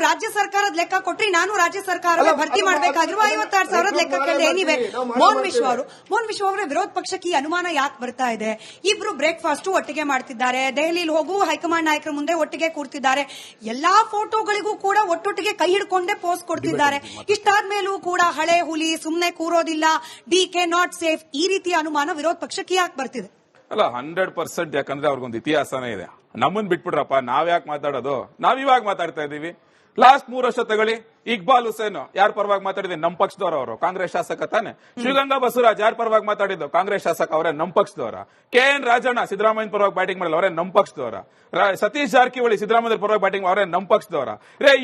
ರಾಜ್ಯ ಸರ್ಕಾರದ ಲೆಕ್ಕ ಕೊಟ್ರಿ, ನಾನು ರಾಜ್ಯ ಸರ್ಕಾರವೇ ಭರ್ತಿ ಮಾಡಬೇಕಾಗಿರುವ 56,000 ಲೆಕ್ಕ ಕೇಳಿದೆ. ಏನಿವೆ ಮೋಹನ್ ವಿಶ್ವ ಅವರೇ, ವಿರೋಧ ಪಕ್ಷಕ್ಕೆ ಈ ಅನುಮಾನ ಯಾಕೆ ಬರ್ತಾ ಇದೆ? ಇಬ್ರು ಬ್ರೇಕ್ಫಾಸ್ಟ್ ಒಟ್ಟಿಗೆ ಮಾಡ್ತಿದ್ದಾರೆ, ದೆಹಲಿಯಲ್ಲಿ ಹೋಗು ಹೈಕಮಾಂಡ್ ನಾಯಕರ ಮುಂದೆ ಒಟ್ಟಿಗೆ ಕೂರ್ತಿದ್ದಾರೆ, ಎಲ್ಲಾ ಫೋಟೋಗಳಿಗೂ ಕೂಡ ಒಟ್ಟೊಟ್ಟಿಗೆ ಕೈ ಹಿಡ್ಕೊಂಡೇ ಪೋಸ್ಟ್ ಕೊಡ್ತಿದ್ದಾರೆ. ಇಷ್ಟಾದ್ಮೇಲೂ ಕೂಡ ಹಳೆ ಹುಲಿ ಸುಮ್ನೆ ಕೂರೋದಿಲ್ಲ, ಡಿಕೆ ನಾಟ್ ಸೇಫ್, ಈ ರೀತಿಯ ಅನುಮಾನ ವಿರೋಧ ಪಕ್ಷಕ್ಕೆ ಯಾಕೆ ಬರ್ತಿದೆ? ಅಲ್ಲ 100%. ಯಾಕಂದ್ರೆ ಅವ್ರಿಗೊಂದು ಇತಿಹಾಸನೇ ಇದೆ. ನಮ್ಮನ್ ಬಿಟ್ಬಿಡ್ರಪ್ಪ, ನಾವ್ ಯಾಕೆ ಮಾತಾಡೋದು? ನಾವ್ ಇವಾಗ ಮಾತಾಡ್ತಾ ಇದೀವಿ. ಲಾಸ್ಟ್ 3 ವರ್ಷ ತಗೊಳ್ಳಿ, ಇಕ್ಬಾಲ್ ಹುಸೇನ್ ಯಾರ ಪರವಾಗಿ ಮಾತಾಡಿದ್ರು? ನಮ್ ಪಕ್ಷದವರ ಅವರು, ಕಾಂಗ್ರೆಸ್ ಶಾಸಕ ತಾನೆ. ಶಿವಗಂಗಾ ಬಸವರಾಜ್ ಯಾರ ಪರವಾಗಿ ಮಾತಾಡಿದ್ದು? ಕಾಂಗ್ರೆಸ್ ಶಾಸಕ ಅವರೇ, ನಮ್ ಪಕ್ಷದವರ. KN ರಾಜಣ್ಣ ಸಿದ್ದರಾಮಯ್ಯ ಪರವಾಗಿ ಬ್ಯಾಟಿಂಗ್ ಮಾಡಲ್ಲ, ಅವರೇ ನಮ್ ಪಕ್ಷದವರ. ಸತೀಶ್ ಜಾರಕಿಹೊಳಿ ಸಿದ್ದರಾಮಯ್ಯ ಪರವಾಗಿ ಬ್ಯಾಟಿಂಗ್ ಅವರೇ ನಮ್ ಪಕ್ಷದವರ.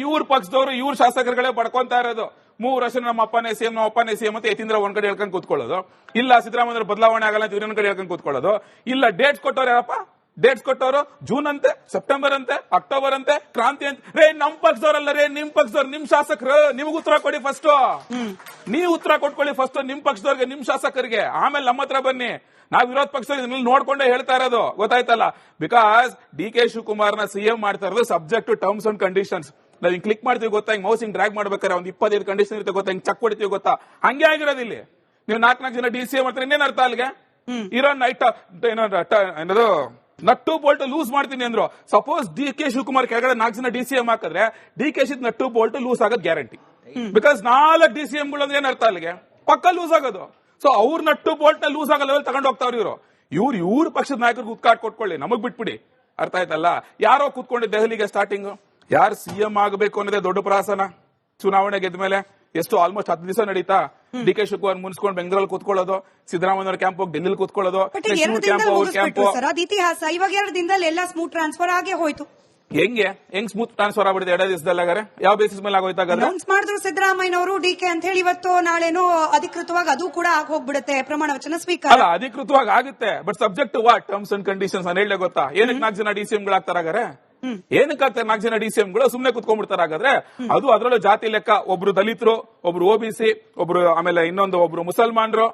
ಇವ್ರ ಪಕ್ಷದವರು, ಇವ್ರ ಶಾಸಕರುಗಳೇ ಪಡ್ಕೊಂತಾ ಇರೋದು. 3 ವರ್ಷ ನಮ್ಮ ಅಪ್ಪನೇ ಸಿಎಂ ಅಂತ ಯತೀಂದ್ರ ಒಂದ್ ಕಡೆ ಹೇಳ್ಕೊಂಡು ಕೂತ್ಕೊಳ್ಳೋದು, ಇಲ್ಲ ಸಿದ್ದರಾಮಯ್ಯ ಬದಲಾವಣೆ ಆಗಲ್ಲ ಅಂತ ಇನ್ನೊಂದ್ ಕಡೆ ಹೇಳ್ಕೊಂಡು ಕೂತ್ಕೊಳ್ಳೋದು, ಇಲ್ಲ ಡೇಟ್ಸ್ ಕೊಟ್ಟವ್ರು ಯಾರಪ್ಪ? ಡೇಟ್ಸ್ ಕೊಟ್ಟವರು ಜೂನ್ ಅಂತೆ, ಸೆಪ್ಟೆಂಬರ್ ಅಂತೆ, ಅಕ್ಟೋಬರ್ ಅಂತೆ, ಕ್ರಾಂತಿ ಅಂತ. ನಮ್ ಪಕ್ಷದವರಲ್ಲ ನಿಮ್ ಪಕ್ಷದವ್ರು, ನಿಮ್ ಶಾಸಕರು. ನಿಮ್ಗೆ ಉತ್ತರ ಕೊಡಿ ಫಸ್ಟ್, ನೀವು ಉತ್ತರ ಕೊಟ್ಕೊಳ್ಳಿ ಫಸ್ಟ್ ನಿಮ್ ಪಕ್ಷದವ್ರಿಗೆ, ನಿಮ್ ಶಾಸಕರಿಗೆ, ಆಮೇಲೆ ನಮ್ಮ ಹತ್ರ ಬನ್ನಿ. ನಾವ್ ವಿರೋಧ ಪಕ್ಷದಲ್ಲಿ ನೋಡ್ಕೊಂಡೇ ಹೇಳ್ತಾ ಇರೋದು, ಗೊತ್ತಾಯ್ತಲ್ಲ. ಬಿಕಾಸ್ DK ಶಿವಕುಮಾರ್ನ CM ಮಾಡ್ತಾ ಇರೋದು subject to terms and conditions. ನಾವ್ ಹಿಂಗ್ ಕ್ಲಿಕ್ ಮಾಡ್ತೀವಿ ಗೊತ್ತಾ, ಹಿಂಗ್ ಮೌಸ್ ಹಿಂಗ್ ಡ್ರ್ಯಾಗ್ ಮಾಡ್ಬೇಕಾದ್ರೆ ಒಂದ್ 25 ಕಂಡೀಷನ್ ಇರುತ್ತೆ ಗೊತ್ತಾ, ಹಿಂಗ್ ಚೆಕ್ ಹೊಡಿತೀವಿ ಗೊತ್ತಾ, ಹಂಗೆ ಆಗಿರೋದು ಇಲ್ಲಿ. ನೀವು 4 ಜನ DCA ಮಾಡ್ತಾರೆ, ಇನ್ನೇನ್ ಅರ್ಥ ಅಲ್ಲಿಗೆ? ಇರೋ ನೈಟ್ ಏನದು ನಟ್ಟು ಬೋಲ್ಟ್ ಲೂಸ್ ಮಾಡ್ತೀನಿ ಅಂದ್ರು. ಸಪೋಸ್ DK ಶಿವಕುಮಾರ್ ಕೆಳಗಡೆ 4 ಜನ DCM ಹಾಕಿದ್ರೆ DK ನಟ್ಟು ಬೋಲ್ಟ್ ಲೂಸ್ ಆಗೋದು ಗ್ಯಾರಂಟಿ. ಬಿಕಾಸ್ 4 DCMಗಳು ಅಂದ್ರೆ ಏನ್ ಅರ್ಥ ಅಲ್ಲಿಗೆ? ಪಕ್ಕ ಲೂಸ್ ಆಗೋದು. ಸೊ ಅವ್ರ ನಟ್ಟು ಬೋಲ್ಟ್ ನ ಲೂಸ್ ಆಗೋ ಲೆವೆಲ್ ತಗೊಂಡು ಹೋಗ್ತಾವ್ರು ಇವ್ರ ಪಕ್ಷದ ನಾಯಕರಿಗೆ ಉತ್ಕಾಟ್ ಕೊಟ್ಕೊಳ್ಳಿ, ನಮಗ್ ಬಿಟ್ಬಿಡಿ. ಅರ್ಥ ಆಯ್ತಲ್ಲ? ಯಾರೋ ಕೂತ್ಕೊಂಡು ದೆಹಲಿಗೆ ಸ್ಟಾರ್ಟಿಂಗ್ ಯಾರು CM ಆಗಬೇಕು ಅನ್ನೋದೇ ದೊಡ್ಡ ಪ್ರಹಸನ. ಚುನಾವಣೆ ಗೆದ್ದ ಮೇಲೆ ಎಷ್ಟು ಆಲ್ಮೋಸ್ಟ್ 10 ದಿವಸ ನಡೀತಾ. DK ಶಿವಕುಮಾರ್ ಮುನ್ಸ್ಕೊಂಡು ಬೆಂಗಳೂರಲ್ಲಿ ಕೂತ್ಕೊಳ್ಳೋದು, ಸಿದ್ದರಾಮಯ್ಯ ಕ್ಯಾಂಪ್ ಹೋಗಿ ಡೆಲ್ಲಿಲಿ ಕೂತ್ಕೊಳ್ಳೋದು, ಕ್ಯಾಂಪ್ ಇತಿಹಾಸ. ಇವಾಗ 2 ದಿನದಲ್ಲಿ ಎಲ್ಲ ಸ್ಮೂತ್ ಟ್ರಾನ್ಸ್ಫರ್ ಆಗೇ ಹೋಯ್ತು. ಹೆಂಗ್ ಸ್ಮೂತ್ ಟ್ರಾನ್ಸ್ಫರ್ ಆಗ್ಬಿಡಿದೆ 2 ದಿವಸದಲ್ಲಾಗಾರೆ? ಯಾವ ಬೇಸಿಸ್ ಮೇಲೆ ಆಗೋಯ್ತಾಗಲ್ಲ? ಅನೌನ್ಸ್ ಮಾಡಿದ್ರು ಸಿದ್ದರಾಮಯ್ಯನವರು DK ಅಂತ ಹೇಳಿ, ಇವತ್ತು ನಾಳೆನೋ ಅಧಿಕೃತವಾಗಿ ಅದು ಕೂಡ ಆಗಿ ಹೋಗ್ಬಿಡುತ್ತೆ, ಪ್ರಮಾಣ ವಚನ ಸ್ವೀಕಾರ. ಅಲ್ಲ ಅಧಿಕೃತವಾಗಿ ಆಗುತ್ತೆ, but subject to what? Terms and conditions ನಾನು ಹೇಳಲೇ ಗೊತ್ತಾ? ಏನಕ್ಕೆ 4 ಜನ DCMಗಳು ಆಗ್ತಾರಾಗಾರೆ? ಏನಕ್ಕಾಗ್ತಾರೆ 4 ಜನ DCMಗಳು? ಸುಮ್ನೆ ಕುತ್ಕೊಂಡ್ಬಿಡ್ತಾರ ಹಾಗಾದ್ರೆ? ಅದು ಅದರಲ್ಲೂ ಜಾತಿ ಲೆಕ್ಕ, ಒಬ್ರು ದಲಿತರು, ಒಬ್ರು OBC, ಒಬ್ರು ಆಮೇಲೆ ಒಬ್ರು ಮುಸಲ್ಮಾನರು,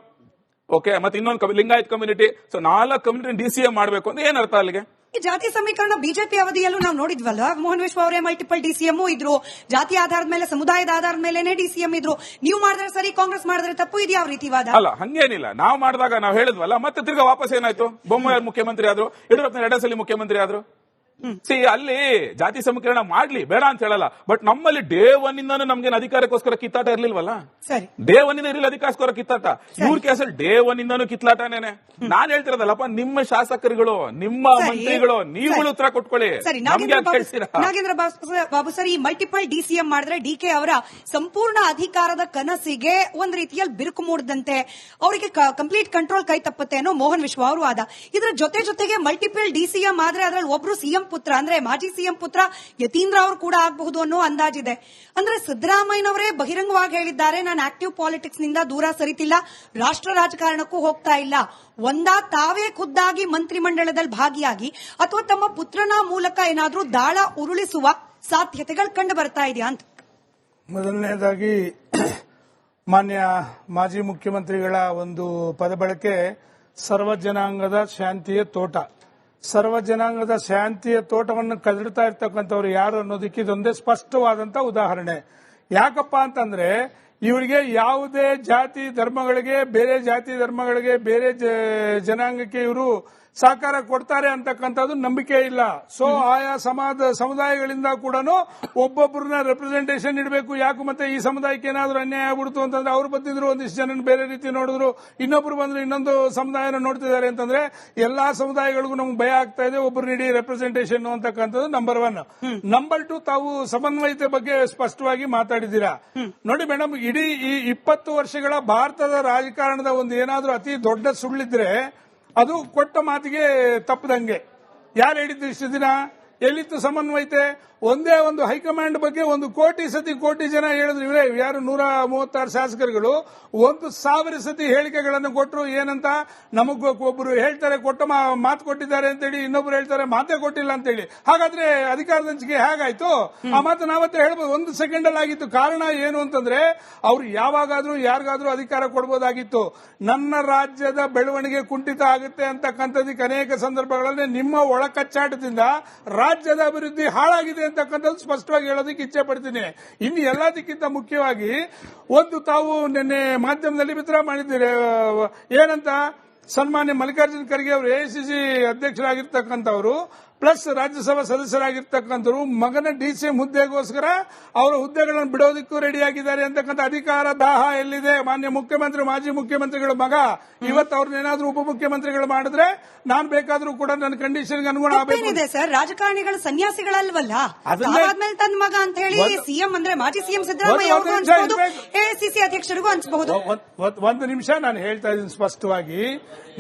ಓಕೆ, ಮತ್ತೆ ಇನ್ನೊಂದು Lingayat community. So 4 community DCM ಮಾಡ್ಬೇಕು ಅಂದ್ರೆ ಏನ್ ಅರ್ಥ ಅಲ್ಲಿಗೆ? ಈ ಜಾತಿ ಸಮೀಕರಣ ಬಿಜೆಪಿ ಅವಧಿಯಲ್ಲೂ ನಾವು ನೋಡಿದ್ವಲ್ಲ, ಮೋಹನ್ ವಿಶ್ವ ಅವರೇ ಮಲ್ಟಿಪಲ್ DCM ಇದ್ರು, ಜಾತಿ ಆಧಾರದ ಮೇಲೆ, ಸಮುದಾಯದ ಆಧಾರದ ಮೇಲೆ DCM ಇದ್ರು. ನೀವು ಮಾಡಿದ್ರೆ ಸರಿ, ಕಾಂಗ್ರೆಸ್ ಮಾಡಿದ್ರೆ ತಪ್ಪು, ಇದು ಯಾವ ರೀತಿ ವಾದ? ಅಲ್ಲ ಹಂಗೇನಿಲ್ಲ. ನಾವು ಮಾಡಿದಾಗ ನಾವು ಹೇಳಿದ್ವಲ್ಲ, ಮತ್ತೆ ತಿರ್ಗಾ ವಾಪಸ್ ಏನಾಯ್ತು? ಬೊಮ್ಮಾಯಿ ಮುಖ್ಯಮಂತ್ರಿ ಆದ್ರು, ಯಡಿಯೂರಪ್ಪನ 2 ಸಲ ಮುಖ್ಯಮಂತ್ರಿ ಆದ್ರು. ಅಲ್ಲಿ ಜಾತಿ ಸಮೀಕರಣ ಮಾಡ್ಲಿ, ಬೇಡ ಅಂತ ಹೇಳಲ್ಲ, ಬಟ್ ನಮ್ಮಲ್ಲಿ ಡೇ 1 ಇಂದಾನು ನಮ್ಗೇನು ಅಧಿಕಾರಕ್ಕೋಸ್ಕರ ಕಿತ್ತಾಟ ಇರ್ಲಿಲ್ವಲ್ಲ. ಡೇ 1 ಇಂದ ಇರಲಿಲ್ಲ ಅಧಿಕಾರಕ್ಕೋಸ್ಕರ ಕಿತ್ತಾಟ. ಇವ್ರ ಕೇಸಲ್ಲಿ ಡೇ 1 ಇಂದಾನು ಕಿತ್ಲಾಟನೇನೆ. ನಾನ್ ಹೇಳ್ತಿರೋದಲ್ಲಪ್ಪ, ನಿಮ್ಮ ಶಾಸಕರುಗಳು, ನಿಮ್ಮ ಮಂತ್ರಿಗಳು, ನೀವುಗಳು ಉತ್ತರ ಕೊಟ್ಕೊಳ್ಳಿ. ನಾಗೇಂದ್ರ ಬಾಬು ಸರ್, ಈ ಮಲ್ಟಿಪಲ್ DCM ಮಾಡಿದ್ರೆ DK ಅವರ ಸಂಪೂರ್ಣ ಅಧಿಕಾರದ ಕನಸಿಗೆ ಒಂದ್ ರೀತಿಯಲ್ಲಿ ಬಿರುಕು ಮೂಡದಂತೆ, ಅವರಿಗೆ ಕಂಪ್ಲೀಟ್ ಕಂಟ್ರೋಲ್ ಕೈ ತಪ್ಪುತ್ತೆ ಅನ್ನೋ ಮೋಹನ್ ವಿಶ್ವ ಅವರು ವಾದ. ಇದರ ಜೊತೆಗೆ ಮಲ್ಟಿಪಲ್ DCM ಆದ್ರೆ ಅದರಲ್ಲಿ ಒಬ್ರು CM ಪುತ್ರ, ಅಂದ್ರೆ ಮಾಜಿ CM ಪುತ್ರ ಯತೀಂದ್ರ ಅವರು ಕೂಡ ಆಗಬಹುದು ಅನ್ನೋ ಅಂದಾಜಿದೆ. ಅಂದ್ರೆ ಸಿದ್ದರಾಮಯ್ಯನವರೇ ಬಹಿರಂಗವಾಗಿ ಹೇಳಿದ್ದಾರೆ, ನಾನು ಆಕ್ಟಿವ್ ಪಾಲಿಟಿಕ್ಸ್ ನಿಂದ ದೂರ ಸರಿತಿಲ್ಲ, ರಾಷ್ಟ್ರ ರಾಜಕಾರಣಕ್ಕೂ ಹೋಗ್ತಾ ಇಲ್ಲ. ತಾವೇ ಖುದ್ದಾಗಿ ಮಂತ್ರಿಮಂಡಲದಲ್ಲಿ ಭಾಗಿಯಾಗಿ ಅಥವಾ ತಮ್ಮ ಪುತ್ರನ ಮೂಲಕ ಏನಾದ್ರೂ ದಾಳ ಉರುಳಿಸುವ ಸಾಧ್ಯತೆಗಳು ಕಂಡು ಬರ್ತಾ ಇದೆಯಾ ಅಂತ. ಮೊದಲನೇದಾಗಿ ಮಾನ್ಯ ಮಾಜಿ ಮುಖ್ಯಮಂತ್ರಿಗಳ ಒಂದು ಪದ ಬಳಕೆ, ಸರ್ವ ಜನಾಂಗದ ಶಾಂತಿಯ ತೋಟ. ಸರ್ವ ಜನಾಂಗದ ಶಾಂತಿಯ ತೋಟವನ್ನು ಕದಡ್ತಾ ಇರ್ತಕ್ಕಂಥವ್ರು ಯಾರು ಅನ್ನೋದಕ್ಕೆ ಇದೊಂದೇ ಸ್ಪಷ್ಟವಾದಂತ ಉದಾಹರಣೆ. ಯಾಕಪ್ಪ ಅಂತಂದ್ರೆ, ಇವರಿಗೆ ಯಾವುದೇ ಜಾತಿ ಧರ್ಮಗಳಿಗೆ, ಬೇರೆ ಜಾತಿ ಧರ್ಮಗಳಿಗೆ, ಬೇರೆ ಜನಾಂಗಕ್ಕೆ ಇವರು ಸಹಕಾರ ಕೊಡ್ತಾರೆ ಅಂತಕ್ಕಂಥದ್ದು ನಂಬಿಕೆ ಇಲ್ಲ. ಸೊ ಆಯಾ ಸಮುದಾಯಗಳಿಂದ ಕೂಡ ಒಬ್ಬೊಬ್ಬರನ್ನ ರೆಪ್ರೆಸೆಂಟೇಷನ್ ಇಡಬೇಕು. ಯಾಕೆ ಮತ್ತೆ ಈ ಸಮುದಾಯಕ್ಕೆ ಏನಾದ್ರೂ ಅನ್ಯಾಯ ಆಗ್ಬಿಡ್ತು ಅಂತಂದ್ರೆ, ಅವ್ರು ಬಂದಿದ್ರು ಒಂದಿಷ್ಟು ಜನ ಬೇರೆ ರೀತಿ ನೋಡಿದ್ರು, ಇನ್ನೊಬ್ರು ಬಂದ್ರು ಇನ್ನೊಂದು ಸಮುದಾಯನ ನೋಡ್ತಿದ್ದಾರೆ ಅಂತಂದ್ರೆ ಎಲ್ಲಾ ಸಮುದಾಯಗಳಿಗೂ ನಮ್ಗೆ ಭಯ ಆಗ್ತಾ ಇದೆ, ಒಬ್ಬರು ನೀಡಿ ರೆಪ್ರೆಸೆಂಟೇಷನ್ ಅಂತಕ್ಕಂಥದ್ದು ನಂಬರ್ 1. ನಂಬರ್ 2, ತಾವು ಸಮನ್ವಯತೆ ಬಗ್ಗೆ ಸ್ಪಷ್ಟವಾಗಿ ಮಾತಾಡಿದ್ದೀರಾ. ನೋಡಿ ಮೇಡಮ್, ಇಡೀ ಈ 20 ವರ್ಷಗಳ ಭಾರತದ ರಾಜಕಾರಣದ ಒಂದು ಏನಾದ್ರೂ ಅತಿ ದೊಡ್ಡ ಸುಳ್ಳಿದ್ರೆ ಅದು ಕೊಟ್ಟ ಮಾತಿಗೆ ತಪ್ಪದಂಗೆ. ಯಾರು ಹೇಳಿದ್ರು ಇಷ್ಟು ದಿನ? ಎಲ್ಲಿತ್ತು ಸಮನ್ವಯತೆ? ಒಂದೇ ಒಂದು ಹೈಕಮಾಂಡ್ ಬಗ್ಗೆ 1 ಕೋಟಿ ಜನ ಹೇಳಿದ್ರು. ಇವರೇ ಯಾರು 136 ಶಾಸಕರುಗಳು 1,000 ಸತಿ ಹೇಳಿಕೆಗಳನ್ನು ಕೊಟ್ಟರು. ಏನಂತ? ಒಬ್ಬರು ಹೇಳ್ತಾರೆ ಕೊಟ್ಟ ಮಾತು ಕೊಟ್ಟಿದ್ದಾರೆ ಅಂತೇಳಿ, ಇನ್ನೊಬ್ರು ಹೇಳ್ತಾರೆ ಮಾತೇ ಕೊಟ್ಟಿಲ್ಲ ಅಂತೇಳಿ. ಹಾಗಾದ್ರೆ ಅಧಿಕಾರದ ಹಂಚಿಕೆ ಹೇಗಾಯ್ತು? ಆ ಮಾತು ನಾವತ್ತೇ ಹೇಳ್ಬೋದು, 1 ಸೆಕೆಂಡ್ ಅಲ್ಲಿ ಆಗಿತ್ತು. ಕಾರಣ ಏನು ಅಂತಂದ್ರೆ, ಅವ್ರು ಯಾವಾಗಾದ್ರೂ ಯಾರಿಗಾದ್ರೂ ಅಧಿಕಾರ ಕೊಡಬಹುದಾಗಿತ್ತು. ನನ್ನ ರಾಜ್ಯದ ಬೆಳವಣಿಗೆ ಕುಂಠಿತ ಆಗುತ್ತೆ ಅಂತಕ್ಕಂಥದಕ್ಕೆ ಅನೇಕ ಸಂದರ್ಭಗಳಲ್ಲಿ ನಿಮ್ಮ ಒಳಕಚ್ಚಾಟದಿಂದ ರಾಜ್ಯದ ಅಭಿವೃದ್ಧಿ ಹಾಳಾಗಿದೆ ಅಂತಕ್ಕಂಥದ್ದು ಸ್ಪಷ್ಟವಾಗಿ ಹೇಳೋದಕ್ಕೆ ಇಚ್ಛೆ ಪಡ್ತೀನಿ. ಇನ್ನು ಎಲ್ಲದಕ್ಕಿಂತ ಮುಖ್ಯವಾಗಿ ಒಂದು ತಾವು ನಿನ್ನೆ ಮಾಧ್ಯಮದಲ್ಲಿ ಬಿತ್ತರ ಮಾಡಿದ್ದೀರಿ, ಏನಂತ ಸನ್ಮಾನ್ಯ ಮಲ್ಲಿಕಾರ್ಜುನ ಖರ್ಗೆ ಅವರು ಎಐಸಿಸಿ ಅಧ್ಯಕ್ಷರಾಗಿರ್ತಕ್ಕಂಥವ್ರು ಪ್ಲಸ್ ರಾಜ್ಯಸಭಾ ಸದಸ್ಯರಾಗಿರ್ತಕ್ಕಂಥವ್ರು ಮಗನ ಡಿಸಿಎಂ ಹುದ್ದೆಗೋಸ್ಕರ ಅವರ ಹುದ್ದೆಗಳನ್ನು ಬಿಡೋದಕ್ಕೂ ರೆಡಿಯಾಗಿದ್ದಾರೆ ಅಂತಕ್ಕಂಥ ಅಧಿಕಾರ ದಾಹ ಎಲ್ಲಿದೆ? ಮಾನ್ಯ ಮುಖ್ಯಮಂತ್ರಿ ಮಾಜಿ ಮುಖ್ಯಮಂತ್ರಿಗಳ ಮಗ ಇವತ್ತು ಅವ್ರನ್ನೇನಾದ್ರೂ ಉಪಮುಖ್ಯಮಂತ್ರಿಗಳು ಮಾಡಿದ್ರೆ ನಾನು ಬೇಕಾದ್ರೂ ಕೂಡ ನನ್ನ ಕಂಡೀಷನ್ಗೆ ಅನುಗುಣ ಆಗಬೇಕು. ಸರ್, ರಾಜಕಾರಣಿಗಳು ಸನ್ಯಾಸಿಗಳಲ್ವಲ್ಲ, ಅದಾದ್ಮೇಲೆ ತನ್ನ ಮಗ ಅಂತ ಹೇಳಿ ಸಿಎಂ ಅಂದ್ರೆ ಮಾಜಿ ಸಿಎಂ ಸಿದ್ದರಾಮಯ್ಯ ಅವ್ರಿಗೂ ಅನ್ಸಬಹುದು, ಎಐಸಿಸಿ ಅಧ್ಯಕ್ಷರಿಗೂ ಅನ್ಸಬಹುದು. ಒಂದು ನಿಮಿಷ ನಾನು ಹೇಳ್ತಾ ಇದ್ದೀನಿ ಸ್ಪಷ್ಟವಾಗಿ.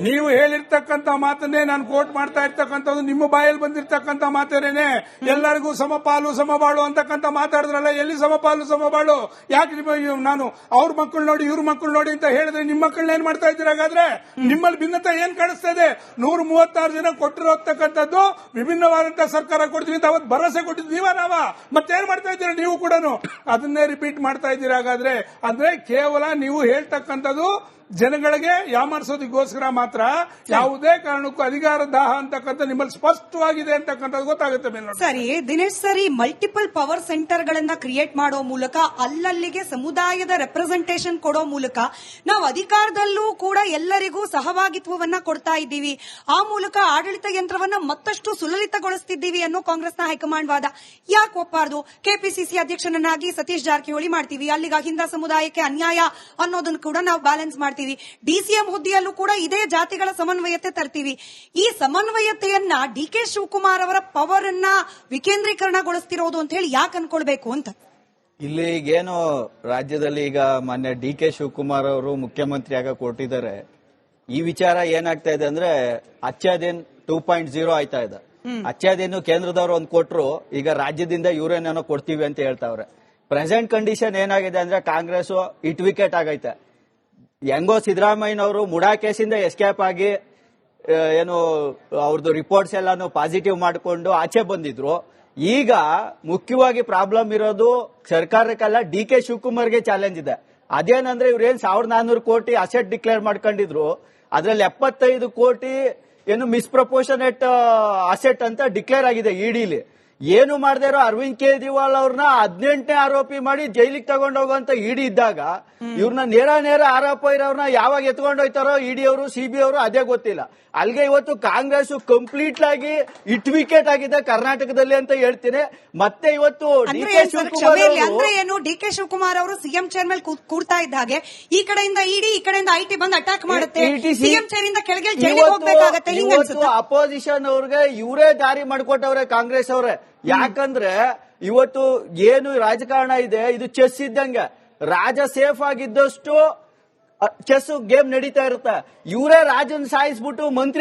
ನೀವು ಹೇಳಿರ್ತಕ್ಕಂಥ ಮಾತನ್ನೇ ನಾನು ಕೋಟ್ ಮಾಡ್ತಾ ಇರ್ತಕ್ಕಂಥದ್ದು ನಿಮ್ಮ ಬಾಯಲ್ಲಿ ಬಂದಿರ್ತಕ್ಕಂಥ ಮಾತೇನೆ. ಎಲ್ಲರಿಗೂ ಸಮಪಾಲು ಸಮಬಾಳು ಅಂತಕ್ಕಂಥ ಮಾತಾಡಿದ್ರಲ್ಲ, ಎಲ್ಲಿ ಸಮಪಾಲು ಸಮಬಾಳು? ಯಾಕೆ ನಾನು ಅವ್ರ ಮಕ್ಕಳು ನೋಡಿ ಇವ್ರ ಮಕ್ಕಳು ನೋಡಿ ಅಂತ ಹೇಳಿದ್ರೆ ನಿಮ್ಮ ಮಕ್ಕಳನ್ನ ಏನ್ ಮಾಡ್ತಾ ಇದ್ದೀರ? ಹಾಗಾದ್ರೆ ನಿಮ್ಮಲ್ಲಿ ಭಿನ್ನತೆ ಏನ್ ಕಾಣಿಸ್ತಾ ಇದೆ? 136 ಜನ ಕೊಟ್ಟಿರತಕ್ಕಂಥದ್ದು ವಿಭಿನ್ನವಾದಂತಹ ಸರ್ಕಾರ ಕೊಡ್ತೀವಿ ಅಂತ ಅವತ್ತು ಭರವಸೆ ಕೊಟ್ಟಿದ್ದು ನೀವ ನಾವ? ಮತ್ತೇನ್ ಮಾಡ್ತಾ ಇದ್ದೀರಾ ನೀವು ಕೂಡ? ಅದನ್ನೇ ರಿಪೀಟ್ ಮಾಡ್ತಾ ಇದ್ದೀರಾ. ಹಾಗಾದ್ರೆ ಅಂದ್ರೆ ಕೇವಲ ನೀವು ಹೇಳ್ತಕ್ಕಂಥದ್ದು ಜನಗಳಿಗೆ ಯಾಮಾರಿಸೋದಕ್ಕೋಸ್ಕರ ಮಾತ್ರ, ಯಾವುದೇ ಕಾರಣಕ್ಕೂ ಅಧಿಕಾರ ದಾಹ ಅಂತಕ್ಕಂಥ ನಿಮ್ಮಲ್ಲಿ ಸ್ಪಷ್ಟವಾಗಿದೆ ಅಂತಕ್ಕಂಥದ್ದು ಗೊತ್ತಾಗುತ್ತೆ ಮೇಲೆ. ಸರಿ ದಿನೇಶ್ ಸರ್, ಈ ಮಲ್ಟಿಪಲ್ ಪವರ್ ಸೆಂಟರ್ ಗಳನ್ನ ಕ್ರಿಯೇಟ್ ಮಾಡೋ ಮೂಲಕ ಅಲ್ಲಲ್ಲಿಗೆ ಸಮುದಾಯದ ರೆಪ್ರೆಸೆಂಟೇಷನ್ ಕೊಡೋ ಮೂಲಕ ನಾವು ಅಧಿಕಾರದಲ್ಲೂ ಕೂಡ ಎಲ್ಲರಿಗೂ ಸಹಭಾಗಿತ್ವವನ್ನ ಕೊಡ್ತಾ ಇದ್ದೀವಿ. ಆ ಮೂಲಕ ಆಡಳಿತ ಯಂತ್ರವನ್ನ ಮತ್ತಷ್ಟು ಸುಲಲಿತಗೊಳಿಸುತ್ತಿದ್ದೀವಿ ಅನ್ನೋ ಕಾಂಗ್ರೆಸ್ನ ಹೈಕಮಾಂಡ್ ವಾದ. ಯಾಕೆ ಒಪ್ಪಾರ್ದು? ಕೆಪಿಸಿಸಿ ಅಧ್ಯಕ್ಷನನ್ನಾಗಿ ಸತೀಶ್ ಜಾರಕಿಹೊಳಿ ಮಾಡ್ತೀವಿ, ಅಲ್ಲಿಗ ಹಿಂದ ಸಮುದಾಯಕ್ಕೆ ಅನ್ಯಾಯ ಅನ್ನೋದನ್ನು ಕೂಡ ನಾವು ಬ್ಯಾಲೆನ್ಸ್ ಮಾಡ್ತೀವಿ. ಡಿಸಿಎಂ ಹುದ್ದೆಯಲ್ಲೂ ಕೂಡ ಇದೇ ಜಾತಿಗಳ ಸಮನ್ವಯತೆ ತರ್ತೀವಿ. ಈ ಸಮನ್ವಯತೆಯನ್ನ ಡಿಕೆ ಶಿವಕುಮಾರ್ ಅವರ ಪವರ್ ಅನ್ನ ವಿಕೇಂದ್ರೀಕರಣಗೊಳಿಸ್ತಿರೋದು ಅಂತ ಹೇಳಿ ಯಾಕೆ ಅನ್ಕೊಳ್ಬೇಕು ಅಂತ? ಇಲ್ಲಿ ಈಗೇನು ರಾಜ್ಯದಲ್ಲಿ ಈಗ ಮೊನ್ನೆ ಡಿಕೆ ಶಿವಕುಮಾರ್ ಅವರು ಮುಖ್ಯಮಂತ್ರಿ ಆಗ ಕೊಟ್ಟಿದ್ದಾರೆ. ಈ ವಿಚಾರ ಏನಾಗ್ತಾ ಇದೆ ಅಂದ್ರೆ ಅಚ್ಚಾದೇನ್ 2.0 ಆಯ್ತಾ ಇದೆ. ಅಚ್ಚಾದೇನು ಕೇಂದ್ರದವರು ಒಂದು ಕೊಟ್ರು, ಈಗ ರಾಜ್ಯದಿಂದ ಇವರೇನೇನೋ ಕೊಡ್ತೀವಿ ಅಂತ ಹೇಳ್ತಾವ್ರೆ. ಪ್ರೆಸೆಂಟ್ ಕಂಡೀಷನ್ ಏನಾಗಿದೆ ಅಂದ್ರೆ ಕಾಂಗ್ರೆಸ್ ಇಟ್ ವಿಕೆಟ್ ಆಗೈತೆ. ಹೆಂಗೋ ಸಿದ್ದರಾಮಯ್ಯನವರು ಮುಡಾ ಕೇಸಿಂದ ಎಸ್ಕೇಪ್ ಆಗಿ ಏನು ಅವ್ರದ್ದು ರಿಪೋರ್ಟ್ಸ್ ಎಲ್ಲಾನು ಪಾಸಿಟಿವ್ ಮಾಡಿಕೊಂಡು ಆಚೆ ಬಂದಿದ್ರು. ಈಗ ಮುಖ್ಯವಾಗಿ ಪ್ರಾಬ್ಲಮ್ ಇರೋದು ಸರ್ಕಾರಕ್ಕೆಲ್ಲ ಡಿಕೆ ಶಿವಕುಮಾರ್ಗೆ ಚಾಲೆಂಜ್ ಇದೆ. ಅದೇನಂದ್ರೆ ಇವ್ರೇನ್ 1400 ಕೋಟಿ ಅಸೆಟ್ ಡಿಕ್ಲೇರ್ ಮಾಡ್ಕೊಂಡಿದ್ರು, ಅದ್ರಲ್ಲಿ 75 ಕೋಟಿ ಏನು ಮಿಸ್ಪ್ರಪೋರ್ಷನೇಟ್ ಅಸೆಟ್ ಅಂತ ಡಿಕ್ಲೇರ್ ಆಗಿದೆ ಇಡಿಲಿ. ಏನು ಮಾಡದೇ ಇರೋ ಅರವಿಂದ್ ಕೇಜ್ರಿವಾಲ್ ಅವ್ರನ್ನ 18ನೇ ಆರೋಪಿ ಮಾಡಿ ಜೈಲಿಗೆ ತಗೊಂಡೋಗುವಂತ ಇಡಿ ಇದ್ದಾಗ ಇವ್ರನ್ನ ನೇರ ಆರೋಪ ಇರೋರ್ನ ಯಾವಾಗ ಎತ್ಕೊಂಡೋಯ್ತಾರೋ ಇಡಿ ಅವರು ಸಿಬಿಐ ಅವರು ಅದೇ ಗೊತ್ತಿಲ್ಲ. ಅಲ್ಲಿಗೆ ಇವತ್ತು ಕಾಂಗ್ರೆಸ್ ಕಂಪ್ಲೀಟ್ ಆಗಿ ಇಟ್ ವಿಕೆಟ್ ಆಗಿದೆ ಕರ್ನಾಟಕದಲ್ಲಿ ಅಂತ ಹೇಳ್ತೀನಿ. ಮತ್ತೆ ಇವತ್ತು ಡಿಕೆ ಶಿವಕುಮಾರ್ ಅವರು ಸಿಎಂ ಚೇರ್ ಮೇಲೆ ಕೂರ್ತಾ ಇದ್ದ ಹಾಗೆ ಈ ಕಡೆಯಿಂದ ಇಡಿ, ಈ ಕಡೆಯಿಂದ ಐಟಿ ಬಂದು ಅಟ್ಯಾಕ್ ಮಾಡುತ್ತೆ, ಸಿಎಂ ಚೇರ್ ಇಂದ ಕೆಳಗೆ ಜೈಲಿಗೆ ಹೋಗ್ಬೇಕಾಗತ್ತೆ. ಅಪೋಸಿಷನ್ ಅವ್ರಿಗೆ ಇವರೇ ದಾರಿ ಮಾಡಿಕೊಟ್ಟವ್ರೆ ಕಾಂಗ್ರೆಸ್ ಅವರೇ. ಯಾಕಂದ್ರೆ ಇವತ್ತು ಏನು ರಾಜಕಾರಣ ಇದೆ ಇದು ಚೆಸ್ ಇದ್ದಂಗೆ. ರಾಜ ಸೇಫ್ ಆಗಿದ್ದಷ್ಟು ಚೆಸ್ ಗೇಮ್ ನಡೀತಾ ಇರುತ್ತೆ. ಇವರೇ ರಾಜನ್ ಸಾಯಿಸ್ಬಿಟ್ಟು ಮಂತ್ರಿ